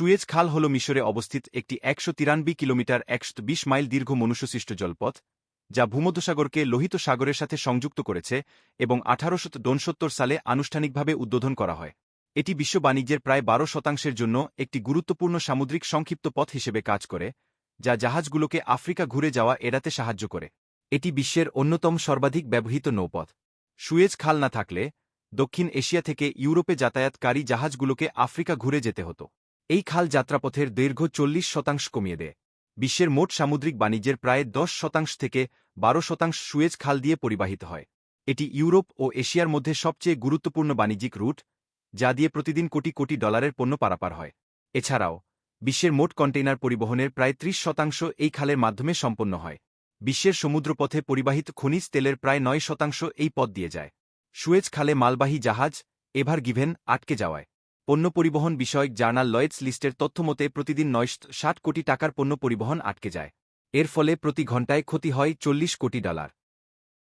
Suez খাল হল মিশরে অবস্থিত একটি ১৯৩ কিলোমিটার ১২০ মাইল দীর্ঘ মনুষ্যসৃষ্ট জলপথ, যা ভূমধ্যসাগরকে লোহিত সাগরের সাথে সংযুক্ত করেছে এবং ১৮৬৯ সালে আনুষ্ঠানিকভাবে উদ্বোধন করা হয়। এটি বিশ্ব বাণিজ্যের প্রায় ১২% জন্য একটি গুরুত্বপূর্ণ সামুদ্রিক সংক্ষিপ্ত পথ হিসেবে কাজ করে, যা জাহাজগুলোকে আফ্রিকা ঘুরে যাওয়া এড়াতে সাহায্য করে। এটি বিশ্বের অন্যতম সর্বাধিক ব্যবহৃত নৌপথ। সুয়েজ খাল না থাকলে দক্ষিণ এশিয়া থেকে ইউরোপে যাতায়াতকারী জাহাজগুলোকে আফ্রিকা ঘুরে যেতে হতো। এই খাল যাত্রাপথের দৈর্ঘ্য ৪০% কমিয়ে দেয়। বিশ্বের মোট সামুদ্রিক বাণিজ্যের প্রায় ১০% থেকে ১২% সুয়েজ খাল দিয়ে পরিবাহিত হয়। এটি ইউরোপ ও এশিয়ার মধ্যে সবচেয়ে গুরুত্বপূর্ণ বাণিজ্যিক রুট, যা দিয়ে প্রতিদিন কোটি কোটি ডলারের পণ্য পারাপার হয়। এছাড়াও বিশ্বের মোট কন্টেইনার পরিবহনের প্রায় ৩০% এই খালের মাধ্যমে সম্পন্ন হয়। বিশ্বের সমুদ্রপথে পরিবাহিত খনিজ তেলের প্রায় ৯% এই পথ দিয়ে যায়। সুয়েজ খালে মালবাহী জাহাজ এভার গিভেন আটকে যাওয়ায় পণ্য পরিবহন বিষয়ক জার্নাল লয়েডস লিস্টের তথ্যমতে প্রতিদিন ৯৬০ কোটি টাকার পণ্য পরিবহন আটকে যায়। এর ফলে প্রতি ঘণ্টায় ক্ষতি হয় $৪০ কোটি।